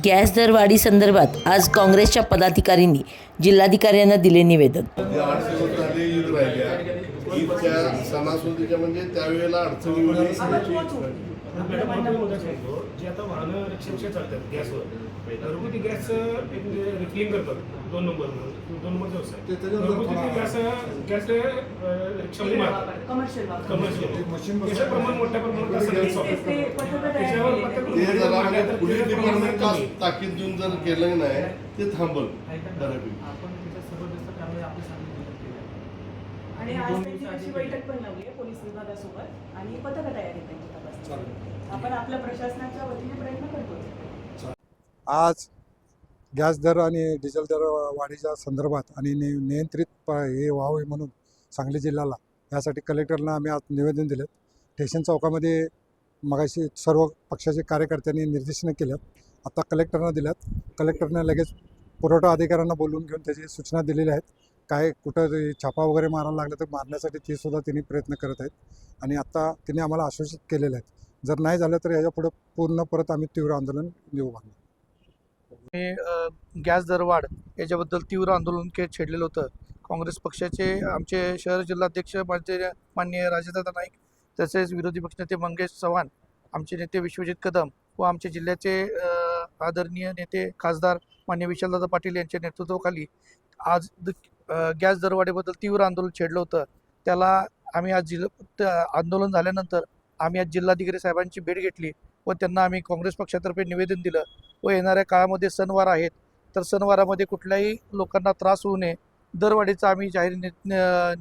Gas दरवाढी संदर्भात आज काँग्रेसच्या पदाधिकाऱ्यांनी जिल्हाधिकाऱ्यांना दिले निवेदन. 8 दिवस झाले ईद राहिल्या. ईदच्या सणासुदीच्या म्हणजे त्यावेळेला अडचणी वगैरे जे आता वाहनं रिक्षापेक्षा चालतात गॅसवर घरगुती गॅस एक रिफिलिंग करतात 2 नंबर व्यवसाय घरगुती गॅस रिक्षामध्ये मारतात कमर्शियल त्याचं प्रमाण मोठ्या प्रमाणात असं ते जरा म्हणजे पोलीस डिपार्टमेंट ताकीद देऊन जर केलं नाही ते थांबल बऱ्यापैकी. आणि आज त्यांची अशी बैठक पण लावली आहे पोलीस विभागासोबत आणि पथक तयार आहे त्यांची तपासणी. आपण आपल्या प्रशासनाच्या वतीने प्रयत्न करतो. आज गॅस दर आणि डिझेल दर वाढीच्या संदर्भात आणि नियंत्रित हे व्हावे म्हणून सांगली जिल्ह्याला यासाठी कलेक्टरला आम्ही आज निवेदन दिलं. स्टेशन चौकामध्ये मगाशी सर्व पक्षाचे कार्यकर्त्यांनी निर्देशनं केल्यात. आता कलेक्टरना दिल्यात. कलेक्टरने लगेच पुरवठा अधिकाऱ्यांना बोलवून घेऊन त्याची सूचना दिलेल्या आहेत. काय कुठं छापा वगैरे मारायला लागलं तर मारण्यासाठी ते सुद्धा त्यांनी प्रयत्न करत आहेत. आणि आत्ता त्यांनी आम्हाला आश्वासित केलेलं आहे जर नाही झालं तर याच्यापुढे पूर्ण परत आम्ही तीव्र आंदोलन देऊ मागणार. गॅस दरवाढ याच्याबद्दल तीव्र आंदोलन छेडलेलं होतं. काँग्रेस पक्षाचे आमचे शहर जिल्हाध्यक्ष माननीय राजेदादा नाईक, तसेच विरोधी पक्षनेते मंगेश चव्हाण, आमचे नेते विश्वजित कदम व आमचे जिल्ह्याचे आदरणीय नेते खासदार माननीय विशालदादा पाटील यांच्या नेतृत्वाखाली आज गॅस दरवाढीबद्दल तीव्र आंदोलन छेडलं होतं. त्याला आम्ही आज आंदोलन झाल्यानंतर आम्ही आज जिल्हाधिकारी साहेबांची भेट घेतली व त्यांना आम्ही काँग्रेस पक्षातर्फे निवेदन दिलं व येणाऱ्या काळामध्ये सणवार आहेत तर सणवारामध्ये कुठल्याही लोकांना त्रास होऊ नये दरवाढीचा आम्ही जाहीर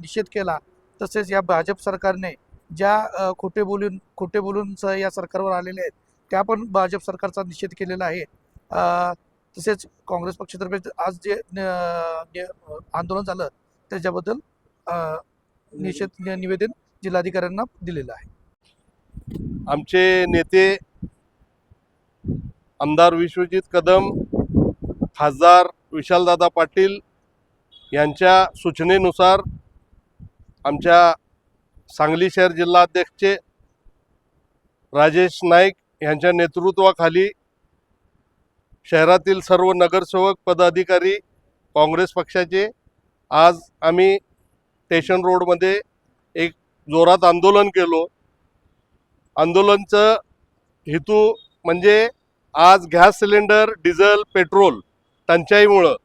निषेध केला. तसेच या भाजप सरकारने ज्या खोटे बोलून या सरकारवर आलेले आहेत त्या पण भाजप सरकारचा निषेध केलेला आहे. तसेच काँग्रेस पक्षातर्फे आज जे आंदोलन झालं त्याच्याबद्दल निषेध निवेदन जिल्हाधिकाऱ्यांना दिलेलं आहे. आमचे नेते आमदार विश्वजित कदम, खासदार विशालदादा पाटील यांच्या सूचनेनुसार आमच्या सांगली शहर जिल्हाध्यक्ष राजेश नाईक यांच्या नेतृत्वाखाली शहरातील सर्व नगरसेवक पदाधिकारी काँग्रेस पक्षाचे आज आम्ही स्टेशन रोडमध्ये एक जोरात आंदोलन केलो. आंदोलनचं हेतू म्हणजे आज गॅस सिलेंडर, डिझेल, पेट्रोल टंचाईमुळं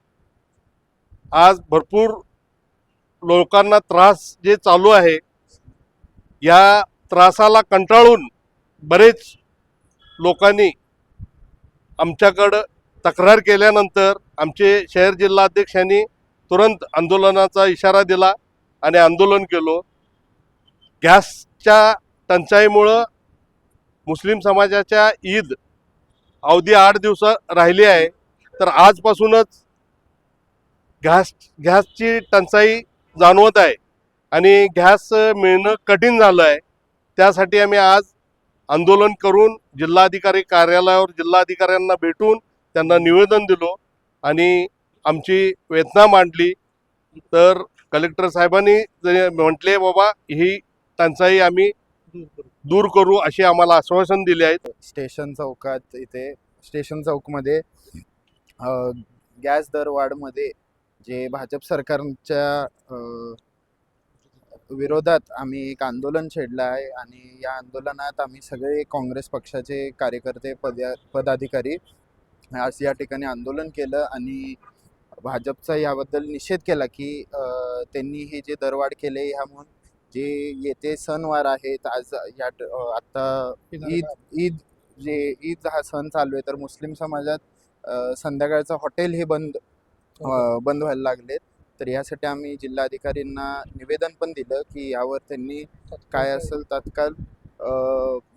आज भरपूर लोकांना त्रास जे चालू आहे या त्रासाला कंटाळून बरेच लोकांनी आमच्याकडं तक्रार केल्यानंतर आमचे शहर जिल्हाध्यक्षांनी तुरंत आंदोलनाचा इशारा दिला आणि आंदोलन केलो. गॅसच्या टंचाईमुळं मुस्लिम समाजाच्या ईद अवधी 8 दिवस राहिली आहे तर आजपासूनच गॅसची टंचाई जाणवत आहे आणि गॅस मिळणं कठीण झालं आहे. त्यासाठी आम्ही आज आंदोलन करून जिल्हाधिकारी कार्यालयावर जिल्हाधिकाऱ्यांना भेटून त्यांना निवेदन दिलो आणि आमची वेदना मांडली. तर कलेक्टर साहेबांनी म्हटले बाबा ही टंचाई आम्ही दूर करू अशी आम्हाला आश्वासन दिले आहेत. स्टेशन चौकात इथे स्टेशन चौकमध्ये गॅस दरवाढमध्ये जे भाजप सरकारच्या विरोधात आम्ही एक आंदोलन छेडलं आहे आणि या आंदोलनात आम्ही सगळे काँग्रेस पक्षाचे कार्यकर्ते पदाधिकारी आज या ठिकाणी आंदोलन केलं आणि भाजपचा याबद्दल निषेध केला की त्यांनी हे जे दरवाढ केले ह्यामुळे जे येते सणवार आहेत आज या आत्ता ईद हा सण चालू आहे तर मुस्लिम समाजात संध्याकाळचं हॉटेल हे बंद व्हायला लागलेत. तर यासाठी आम्ही जिल्हाधिकाऱ्यांना निवेदन पण दिलं की यावर त्यांनी काय असेल तात्काळ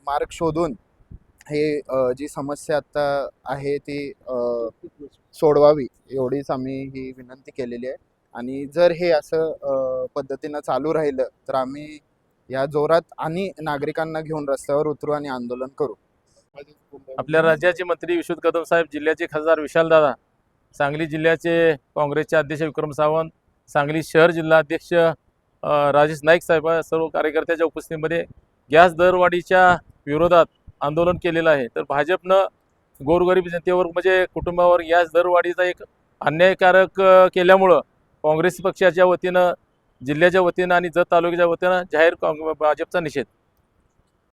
मार्ग शोधून हे जी समस्या आता आहे ती सोडवावी एवढीच आम्ही ही विनंती केलेली आहे. आणि जर हे असं पद्धतीनं चालू राहिलं तर आम्ही या जोरात आणि नागरिकांना घेऊन रस्त्यावर उतरू आणि आंदोलन करू. आपल्या राज्याचे मंत्री विश्वजित कदम साहेब, जिल्ह्याचे खासदार विशालदादा, सांगली जिल्ह्याचे काँग्रेसचे अध्यक्ष विक्रम सावंत, सांगली शहर जिल्हाध्यक्ष राजेश नाईक साहेब सर्व कार्यकर्त्याच्या उपस्थितीमध्ये गॅस दरवाढीच्या विरोधात आंदोलन केलेलं आहे. तर भाजपनं गोरगरीब जनतेवर म्हणजे कुटुंबावर गॅस दरवाढीचा एक अन्यायकारक केल्यामुळं काँग्रेस पक्षाच्या वतीनं जिल्ह्याच्या वतीनं आणि जत तालुक्याच्या वतीनं जाहीर भाजपचा निषेध.